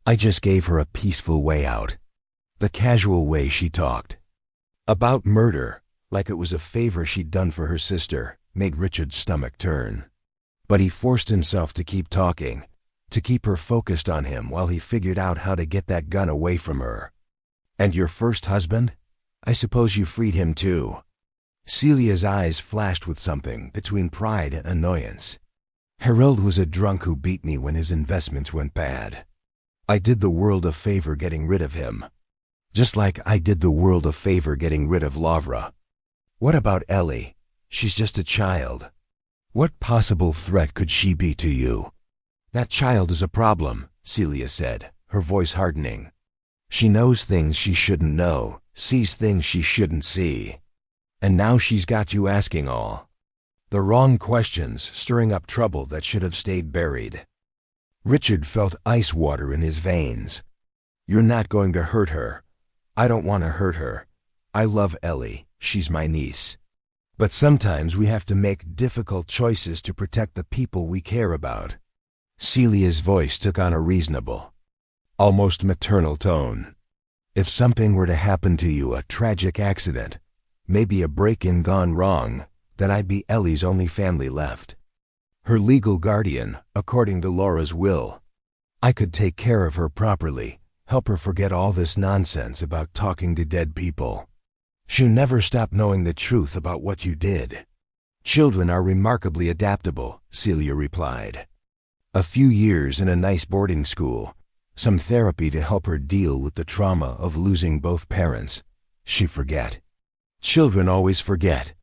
I just gave her a peaceful way out." The casual way she talked about murder, like it was a favor she'd done for her sister, made Richard's stomach turn. But he forced himself to keep talking, to keep her focused on him while he figured out how to get that gun away from her. And your first husband? I suppose you freed him too. Celia's eyes flashed with something between pride and annoyance. Harold was a drunk who beat me when his investments went bad. I did the world a favor getting rid of him. Just like I did the world a favor getting rid of Lavra. What about Ellie? She's just a child. What possible threat could she be to you? That child is a problem, Celia said, her voice hardening. She knows things she shouldn't know, sees things she shouldn't see. And now she's got you asking all the wrong questions, stirring up trouble that should have stayed buried. Richard felt ice water in his veins. You're not going to hurt her. I don't want to hurt her. I love Ellie. She's my niece. But sometimes we have to make difficult choices to protect the people we care about. Celia's voice took on a reasonable, almost maternal tone. If something were to happen to you, a tragic accident, maybe a break-in gone wrong, then I'd be Ellie's only family left. Her legal guardian, according to Laura's will. I could take care of her properly, help her forget all this nonsense about talking to dead people. She'll never stop knowing the truth about what you did. Children are remarkably adaptable, Celia replied. A few years in a nice boarding school, some therapy to help her deal with the trauma of losing both parents. She'd forget. Children always forget.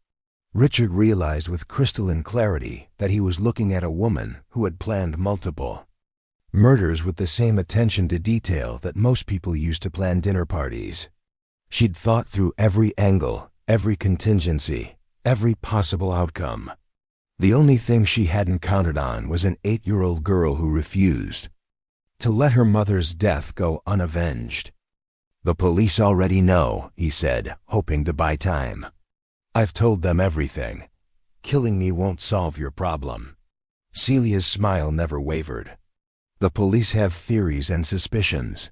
Richard realized with crystalline clarity that he was looking at a woman who had planned multiple murders with the same attention to detail that most people use to plan dinner parties. She'd thought through every angle, every contingency, every possible outcome. The only thing she hadn't counted on was an 8-year-old girl who refused to let her mother's death go unavenged. The police already know, he said, hoping to buy time. I've told them everything. Killing me won't solve your problem. Celia's smile never wavered. The police have theories and suspicions.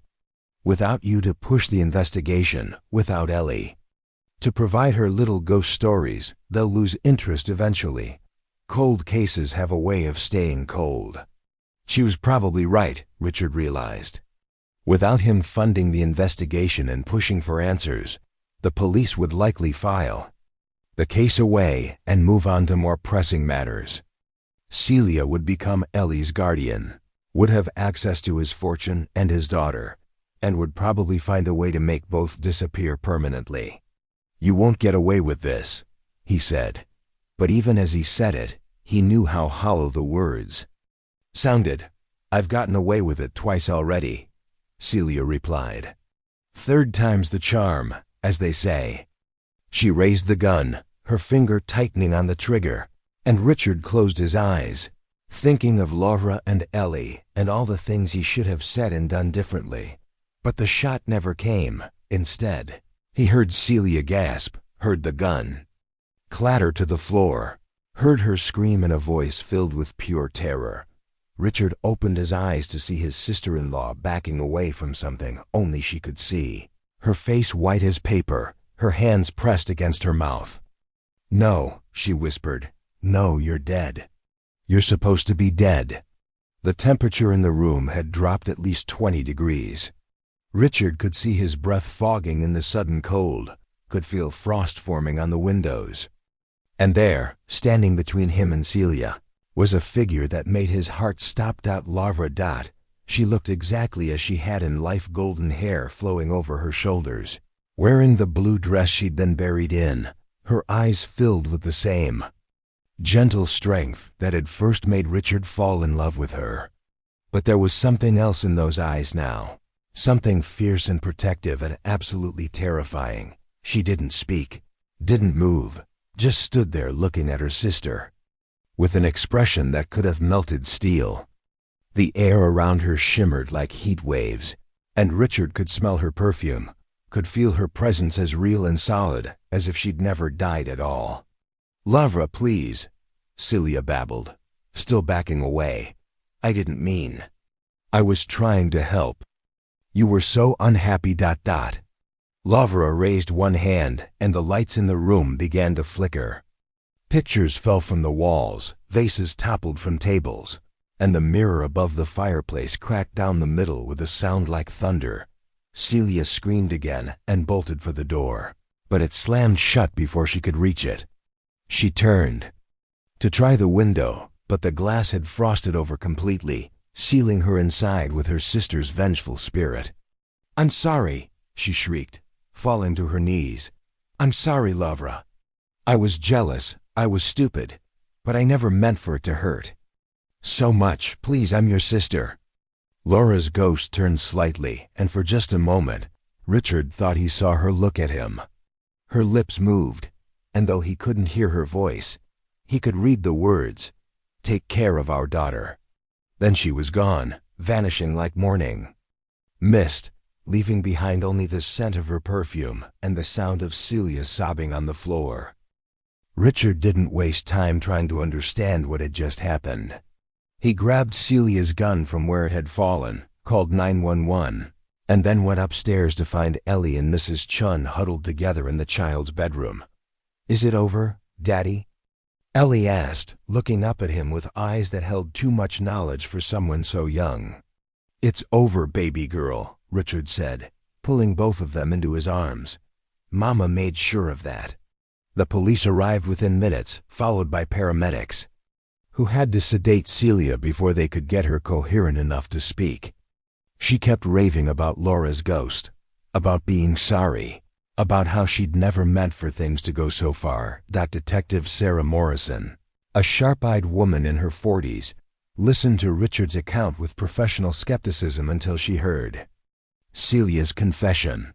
Without you to push the investigation, without Ellie to provide her little ghost stories, they'll lose interest eventually. Cold cases have a way of staying cold. She was probably right, Richard realized. Without him funding the investigation and pushing for answers, the police would likely file the case away and move on to more pressing matters. Celia would become Ellie's guardian, would have access to his fortune and his daughter, and would probably find a way to make both disappear permanently. You won't get away with this, he said. But even as he said it, he knew how hollow the words sounded. I've gotten away with it twice already, Celia replied. Third time's the charm, as they say. She raised the gun, her finger tightening on the trigger, and Richard closed his eyes, thinking of Laura and Ellie and all the things he should have said and done differently. But the shot never came. Instead, he heard Celia gasp, heard the gun clatter to the floor, heard her scream in a voice filled with pure terror. Richard opened his eyes to see his sister-in-law backing away from something only she could see, her face white as paper, her hands pressed against her mouth. No, she whispered. No, you're dead. You're supposed to be dead. The temperature in the room had dropped at least 20 degrees. Richard could see his breath fogging in the sudden cold, could feel frost forming on the windows. And there, standing between him and Celia, was a figure that made his heart stop. Lavra. She looked exactly as she had in life, golden hair flowing over her shoulders, wearing the blue dress she'd been buried in, her eyes filled with the same gentle strength that had first made Richard fall in love with her. But there was something else in those eyes now, something fierce and protective and absolutely terrifying. She didn't speak, didn't move, just stood there looking at her sister, with an expression that could have melted steel. The air around her shimmered like heat waves, and Richard could smell her perfume, could feel her presence as real and solid as if she'd never died at all. Lavra, please, Celia babbled, still backing away. I didn't mean. I was trying to help. You were so unhappy. Lavra raised one hand and the lights in the room began to flicker. Pictures fell from the walls, vases toppled from tables. and the mirror above the fireplace cracked down the middle with a sound like thunder. Celia screamed again and bolted for the door, but it slammed shut before she could reach it. She turned to try the window, but the glass had frosted over completely, sealing her inside with her sister's vengeful spirit. "I'm sorry," she shrieked, falling to her knees. "I'm sorry, Lavra. I was jealous, I was stupid, but I never meant for it to hurt so much. Please, I'm your sister." Laura's ghost turned slightly, and for just a moment, Richard thought he saw her look at him. Her lips moved, and though he couldn't hear her voice, he could read the words, "Take care of our daughter." Then she was gone, vanishing like morning mist, leaving behind only the scent of her perfume and the sound of Celia sobbing on the floor. Richard didn't waste time trying to understand what had just happened. He grabbed Celia's gun from where it had fallen, called 911, and then went upstairs to find Ellie and Mrs. Chun huddled together in the child's bedroom. "Is it over, Daddy?" Ellie asked, looking up at him with eyes that held too much knowledge for someone so young. "It's over, baby girl," Richard said, pulling both of them into his arms. "Mama made sure of that." The police arrived within minutes, followed by paramedics, who had to sedate Celia before they could get her coherent enough to speak. She kept raving about Laura's ghost, about being sorry, about how she'd never meant for things to go so far. That Detective Sarah Morrison, a sharp-eyed woman in her 40s, listened to Richard's account with professional skepticism until she heard Celia's confession.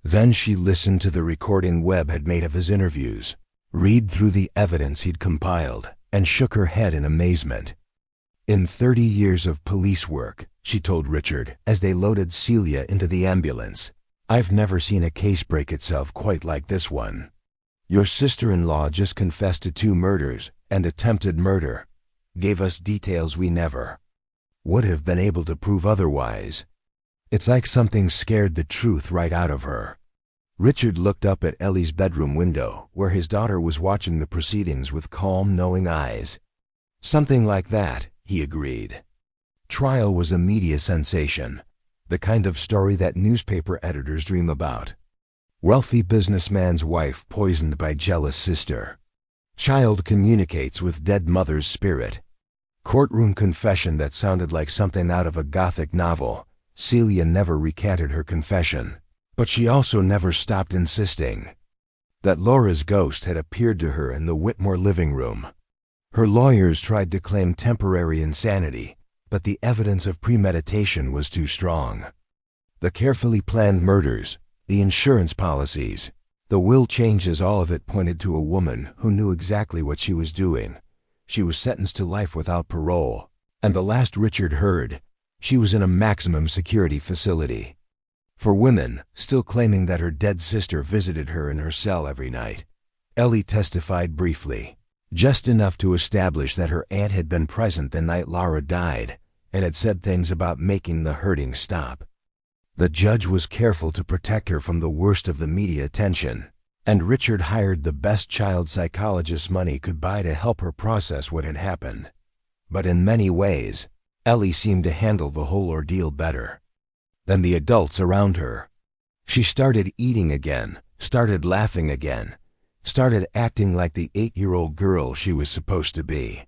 Then she listened to the recording Webb had made of his interviews, read through the evidence he'd compiled, and shook her head in amazement. "In 30 years of police work," she told Richard as they loaded Celia into the ambulance, "I've never seen a case break itself quite like this one. Your sister-in-law just confessed to 2 murders and attempted murder, gave us details we never would have been able to prove otherwise. It's like something scared the truth right out of her." Richard looked up at Ellie's bedroom window, where his daughter was watching the proceedings with calm, knowing eyes. "Something like that," he agreed. Trial was a media sensation, the kind of story that newspaper editors dream about. Wealthy businessman's wife poisoned by jealous sister. Child communicates with dead mother's spirit. Courtroom confession that sounded like something out of a Gothic novel. Celia never recanted her confession, but she also never stopped insisting that Laura's ghost had appeared to her in the Whitmore living room. Her lawyers tried to claim temporary insanity, but the evidence of premeditation was too strong. The carefully planned murders, the insurance policies, the will changes, all of it pointed to a woman who knew exactly what she was doing. She was sentenced to life without parole, and the last Richard heard, she was in a maximum security facility. For women, still claiming that her dead sister visited her in her cell every night, Ellie testified briefly, just enough to establish that her aunt had been present the night Laura died and had said things about making the hurting stop. The judge was careful to protect her from the worst of the media attention, and Richard hired the best child psychologist money could buy to help her process what had happened. But in many ways, Ellie seemed to handle the whole ordeal better than the adults around her. She started eating again, started laughing again, started acting like the 8-year-old girl she was supposed to be.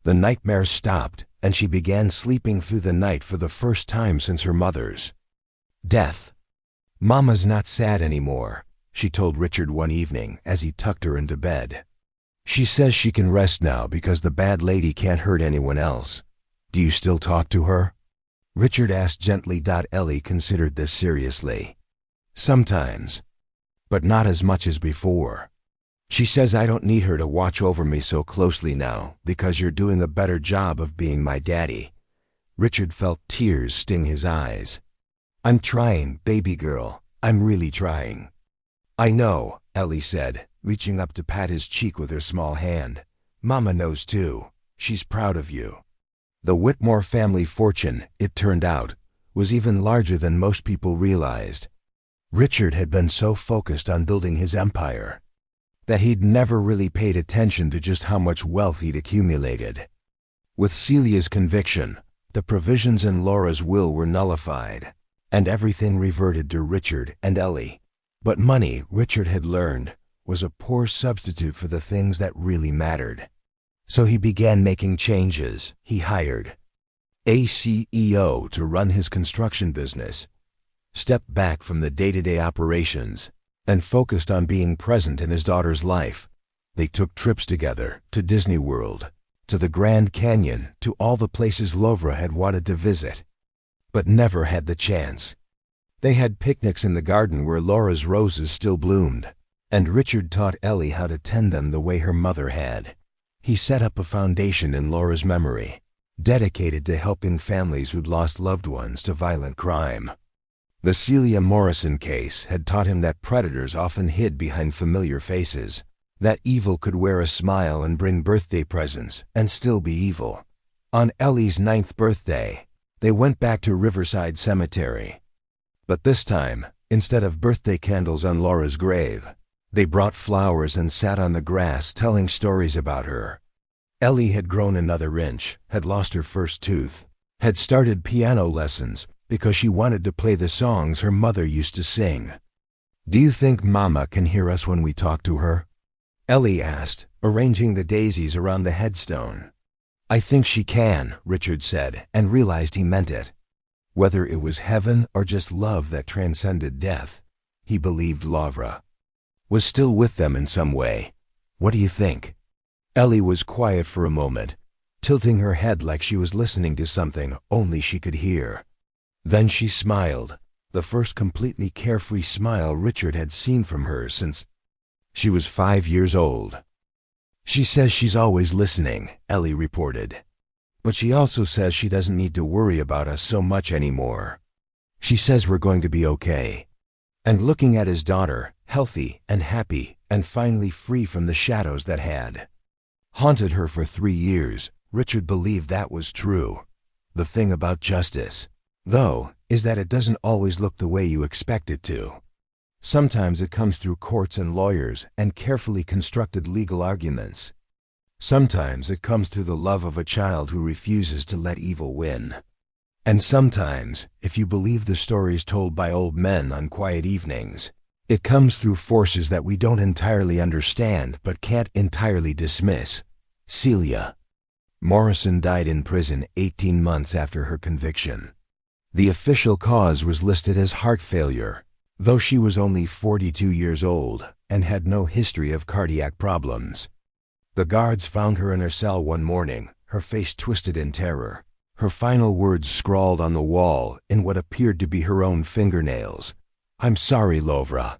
The nightmares stopped, and she began sleeping through the night for the first time since her mother's death. "Mama's not sad anymore," she told Richard one evening as he tucked her into bed. "She says she can rest now because the bad lady can't hurt anyone else. Do you still talk to her?" Richard asked gently. Ellie considered this seriously. "Sometimes, but not as much as before. She says I don't need her to watch over me so closely now because you're doing a better job of being my daddy." Richard felt tears sting his eyes. "I'm trying, baby girl. I'm really trying." "I know," Ellie said, reaching up to pat his cheek with her small hand. "Mama knows too. She's proud of you." The Whitmore family fortune, it turned out, was even larger than most people realized. Richard had been so focused on building his empire that he'd never really paid attention to just how much wealth he'd accumulated. With Celia's conviction, the provisions in Laura's will were nullified, and everything reverted to Richard and Ellie. But money, Richard had learned, was a poor substitute for the things that really mattered. So he began making changes. He hired a CEO to run his construction business, stepped back from the day-to-day operations, and focused on being present in his daughter's life. They took trips together to Disney World, to the Grand Canyon, to all the places Lovra had wanted to visit, but never had the chance. They had picnics in the garden where Laura's roses still bloomed, and Richard taught Ellie how to tend them the way her mother had. He set up a foundation in Laura's memory, dedicated to helping families who'd lost loved ones to violent crime. The Celia Morrison case had taught him that predators often hid behind familiar faces, that evil could wear a smile and bring birthday presents and still be evil. On Ellie's 9th birthday, they went back to Riverside Cemetery. But this time, instead of birthday candles on Laura's grave, they brought flowers and sat on the grass telling stories about her. Ellie had grown another inch, had lost her first tooth, had started piano lessons because she wanted to play the songs her mother used to sing. "Do you think Mama can hear us when we talk to her?" Ellie asked, arranging the daisies around the headstone. "I think she can," Richard said, and realized he meant it. Whether it was heaven or just love that transcended death, he believed Lovra was still with them in some way. "What do you think?" Ellie was quiet for a moment, tilting her head like she was listening to something only she could hear. Then she smiled, the first completely carefree smile Richard had seen from her since she was 5 years old. "She says she's always listening," Ellie reported. "But she also says she doesn't need to worry about us so much anymore. She says we're going to be okay." And looking at his daughter, healthy and happy and finally free from the shadows that had haunted her for 3 years, Richard believed that was true. The thing about justice, though, is that it doesn't always look the way you expect it to. Sometimes it comes through courts and lawyers and carefully constructed legal arguments. Sometimes it comes through the love of a child who refuses to let evil win. And sometimes, if you believe the stories told by old men on quiet evenings, it comes through forces that we don't entirely understand but can't entirely dismiss. Celia Morrison died in prison 18 months after her conviction. The official cause was listed as heart failure, though she was only 42 years old and had no history of cardiac problems. The guards found her in her cell one morning, her face twisted in terror, her final words scrawled on the wall in what appeared to be her own fingernails. "I'm sorry, Lovra."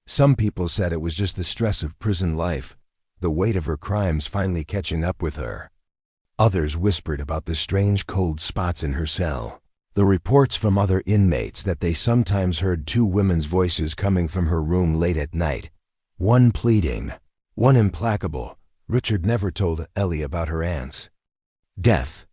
Some people said it was just the stress of prison life, the weight of her crimes finally catching up with her. Others whispered about the strange cold spots in her cell, the reports from other inmates that they sometimes heard 2 women's voices coming from her room late at night, one pleading, one implacable. Richard never told Ellie about her aunt's death.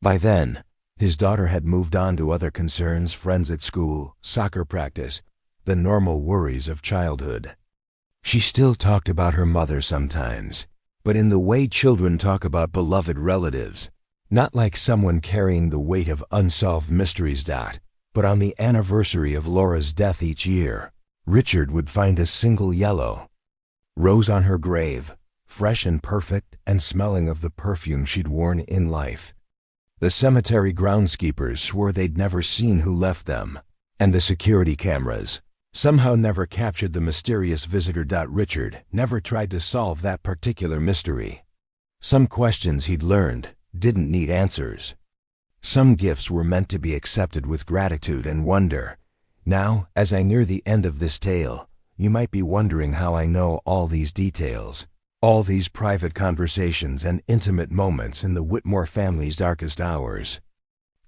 By then, his daughter had moved on to other concerns, friends at school, soccer practice, the normal worries of childhood. She still talked about her mother sometimes, but in the way children talk about beloved relatives, not like someone carrying the weight of unsolved mysteries. But on the anniversary of Laura's death each year, Richard would find a single yellow rose on her grave, fresh and perfect and smelling of the perfume she'd worn in life. The cemetery groundskeepers swore they'd never seen who left them, and the security cameras somehow never captured the mysterious visitor. Richard never tried to solve that particular mystery. Some questions he'd learned didn't need answers. Some gifts were meant to be accepted with gratitude and wonder. Now, as I near the end of this tale, you might be wondering how I know all these details, all these private conversations and intimate moments in the Whitmore family's darkest hours.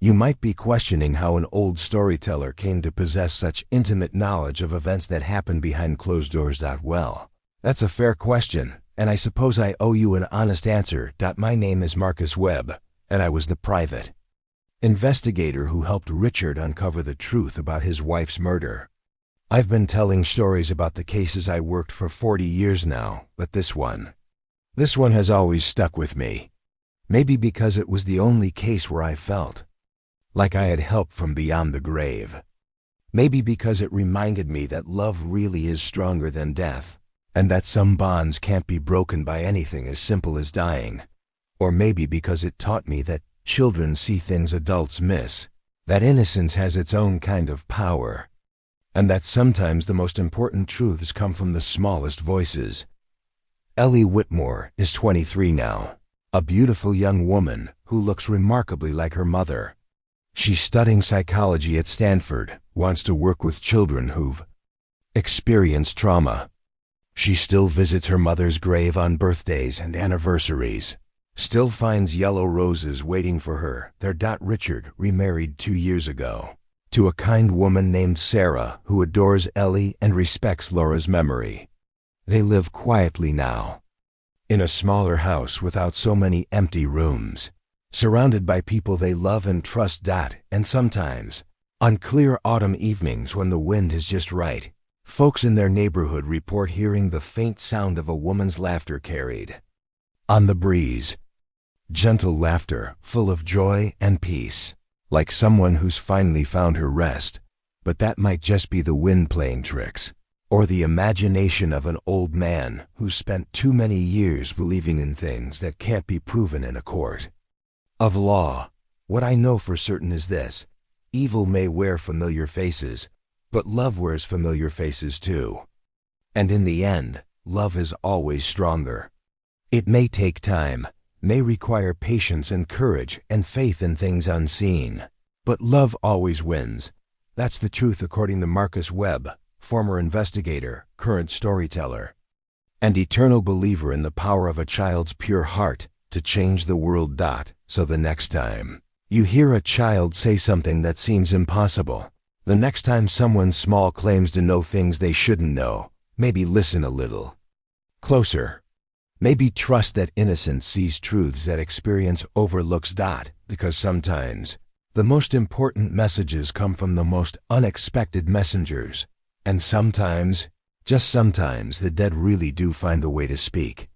You might be questioning how an old storyteller came to possess such intimate knowledge of events that happened behind closed doors. Well, that's a fair question, and I suppose I owe you an honest answer. My name is Marcus Webb, and I was the private investigator who helped Richard uncover the truth about his wife's murder. I've been telling stories about the cases I worked for 40 years now, but this one has always stuck with me. Maybe because it was the only case where I felt like I had help from beyond the grave. Maybe because it reminded me that love really is stronger than death, and that some bonds can't be broken by anything as simple as dying. Or maybe because it taught me that children see things adults miss, that innocence has its own kind of power, and that sometimes the most important truths come from the smallest voices. Ellie Whitmore is 23 now, a beautiful young woman who looks remarkably like her mother. She's studying psychology at Stanford, wants to work with children who've experienced trauma. She still visits her mother's grave on birthdays and anniversaries, still finds yellow roses waiting for her. Their Richard remarried 2 years ago to a kind woman named Sarah who adores Ellie and respects Laura's memory. They live quietly now, in a smaller house without so many empty rooms, surrounded by people they love and trust. And sometimes, on clear autumn evenings when the wind is just right, folks in their neighborhood report hearing the faint sound of a woman's laughter carried on the breeze. Gentle laughter, full of joy and peace, like someone who's finally found her rest. But that might just be the wind playing tricks, or the imagination of an old man who spent too many years believing in things that can't be proven in a court of law. What I know for certain is this: evil may wear familiar faces, but love wears familiar faces too. And in the end, love is always stronger. It may take time, may require patience and courage and faith in things unseen, but love always wins. That's the truth according to Marcus Webb, former investigator, current storyteller, and eternal believer in the power of a child's pure heart to change the world. So the next time you hear a child say something that seems impossible, the next time someone small claims to know things they shouldn't know, maybe listen a little closer. Maybe trust that innocence sees truths that experience overlooks. Because sometimes the most important messages come from the most unexpected messengers. And sometimes, just sometimes, the dead really do find a way to speak.